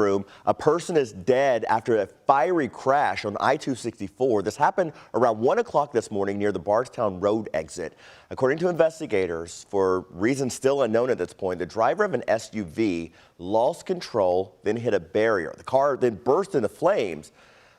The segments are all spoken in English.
room. A person is dead after a fiery crash on I-264. This happened around 1 o'clock this morning near the Bardstown Road exit. According to investigators, for reasons still unknown at this point, the driver of an SUV lost control, then hit a barrier. The car then burst into flames.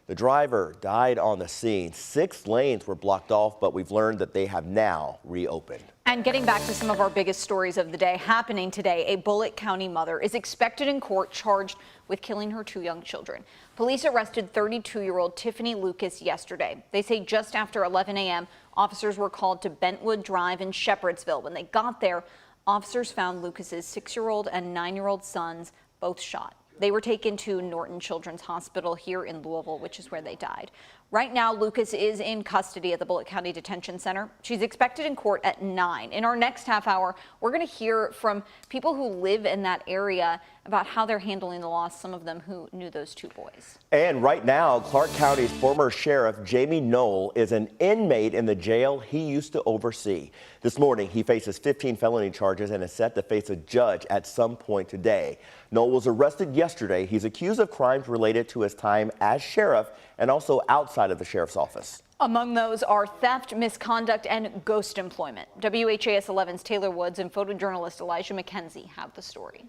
The driver died on the scene. 6 lanes were blocked off, but we've learned that they have now reopened. And getting back to some of our biggest stories of the day happening today, a Bullitt County mother is expected in court charged with killing her 2 young children. Police arrested 32-year-old Tiffany Lucas yesterday. They say just after 11 a.m., officers were called to Bentwood Drive in Shepherdsville. When they got there, officers found Lucas's 6-year-old and 9-year-old sons both shot. They were taken to Norton Children's Hospital here in Louisville, which is where they died. Right now, Lucas is in custody at the Bullitt County Detention Center. She's expected in court at 9. In our next half hour, we're going to hear from people who live in that area about how they're handling the loss, some of them who knew those 2 boys. And right now, Clark County's former sheriff, Jamie Knoll, is an inmate in the jail he used to oversee. This morning, he faces 15 felony charges and is set to face a judge at some point today. Knoll was arrested yesterday. He's accused of crimes related to his time as sheriff and also outside of the sheriff's office. Among those are theft, misconduct, and ghost employment. WHAS11's Taylor Woods and photojournalist Elijah McKenzie have the story.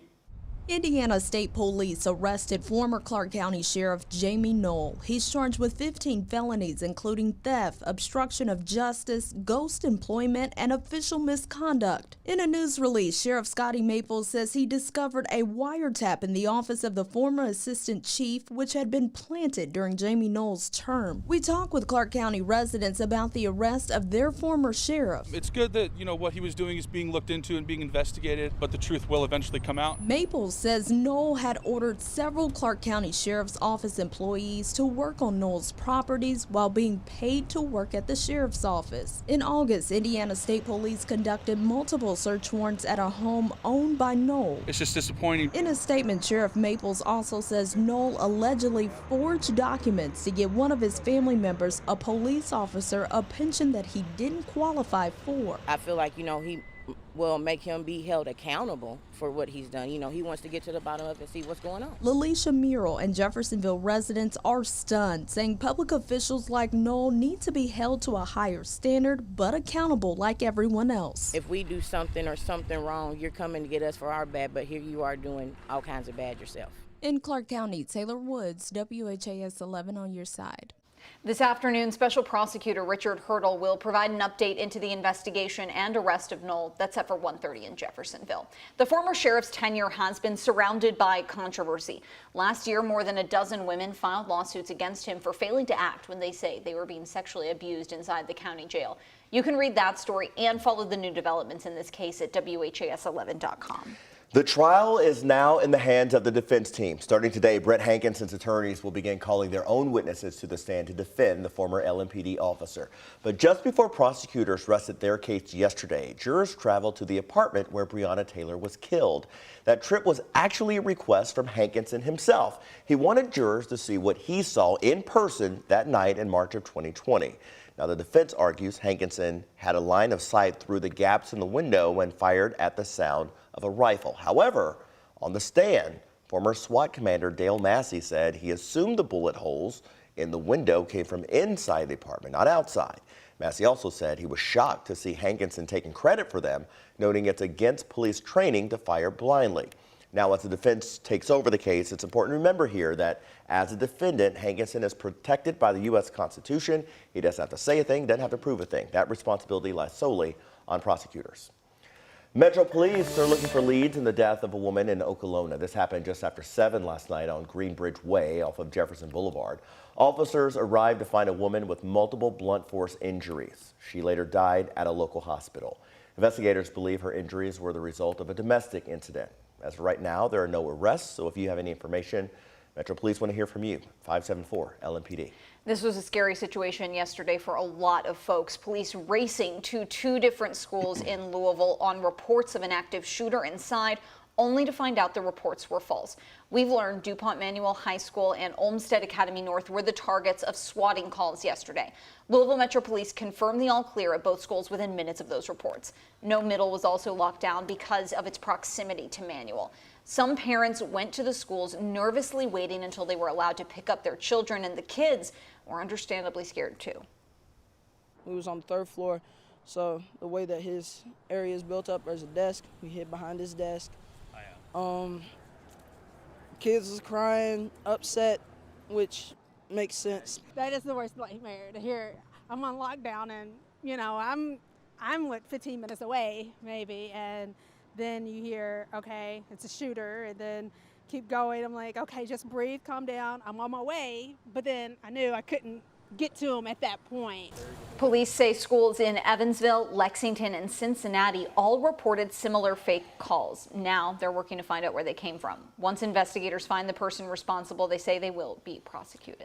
Indiana State Police arrested former Clark County Sheriff Jamie Knoll. He's charged with 15 felonies, including theft, obstruction of justice, ghost employment, and official misconduct. In a news release, Sheriff Scotty Maples says he discovered a wiretap in the office of the former assistant chief, which had been planted during Jamie Knoll's term. We talked with Clark County residents about the arrest of their former sheriff. It's good that, what he was doing is being looked into and being investigated, but the truth will eventually come out. Maples says Knoll had ordered several Clark County Sheriff's Office employees to work on Knoll's properties while being paid to work at the Sheriff's Office. In August, Indiana State Police conducted multiple search warrants at a home owned by Knoll. It's just disappointing. In a statement, Sheriff Maples also says Knoll allegedly forged documents to get one of his family members, a police officer, a pension that he didn't qualify for. I feel like, he will make him be held accountable for what he's done. He wants to get to the bottom of it and see what's going on. Lalisha Murrell and Jeffersonville residents are stunned, saying public officials like Knoll need to be held to a higher standard, but accountable like everyone else. If we do something or something wrong, you're coming to get us for our bad, but here you are doing all kinds of bad yourself. In Clark County, Taylor Woods, WHAS 11 on your side. This afternoon, Special Prosecutor Richard Hurdle will provide an update into the investigation and arrest of Knoll. That's set for 1:30 in Jeffersonville. The former sheriff's tenure has been surrounded by controversy. Last year, more than a dozen women filed lawsuits against him for failing to act when they say they were being sexually abused inside the county jail. You can read that story and follow the new developments in this case at WHAS11.com. The trial is now in the hands of the defense team. Starting today, Brett Hankinson's attorneys will begin calling their own witnesses to the stand to defend the former LMPD officer. But just before prosecutors rested their case yesterday, jurors traveled to the apartment where Breonna Taylor was killed. That trip was actually a request from Hankinson himself. He wanted jurors to see what he saw in person that night in March of 2020. Now, the defense argues Hankinson had a line of sight through the gaps in the window when fired at the sound of a rifle. However, on the stand, former SWAT commander Dale Massey said he assumed the bullet holes in the window came from inside the apartment, not outside. Massey also said he was shocked to see Hankinson taking credit for them, noting it's against police training to fire blindly. Now, as the defense takes over the case, it's important to remember here that as a defendant, Hankinson is protected by the U.S. Constitution. He doesn't have to say a thing, doesn't have to prove a thing. That responsibility lies solely on prosecutors. Metro Police are looking for leads in the death of a woman in Okolona. This happened just after 7 last night on Greenbridge Way off of Jefferson Boulevard. Officers arrived to find a woman with multiple blunt force injuries. She later died at a local hospital. Investigators believe her injuries were the result of a domestic incident. As of right now, there are no arrests, so if you have any information, Metro Police want to hear from you. 574 LMPD. This was a scary situation yesterday for a lot of folks. Police racing to 2 different schools in Louisville on reports of an active shooter inside, only to find out the reports were false. We've learned DuPont Manual High School and Olmsted Academy North were the targets of swatting calls yesterday. Louisville Metro Police confirmed the all clear at both schools within minutes of those reports. No Middle was also locked down because of its proximity to Manual. Some parents went to the schools nervously waiting until they were allowed to pick up their children, and the kids were understandably scared too. We was on the 3rd floor, so the way that his area is built up, there's a desk. We hid behind his desk. Kids was crying, upset, which makes sense. That is the worst nightmare to hear. I'm on lockdown, and you know I'm what 15 minutes away maybe, and then you hear, okay, it's a shooter, and then keep going. I'm like, okay, just breathe, calm down. I'm on my way, but then I knew I couldn't get to him at that point. Police say schools in Evansville, Lexington, and Cincinnati all reported similar fake calls. Now they're working to find out where they came from. Once investigators find the person responsible, they say they will be prosecuted.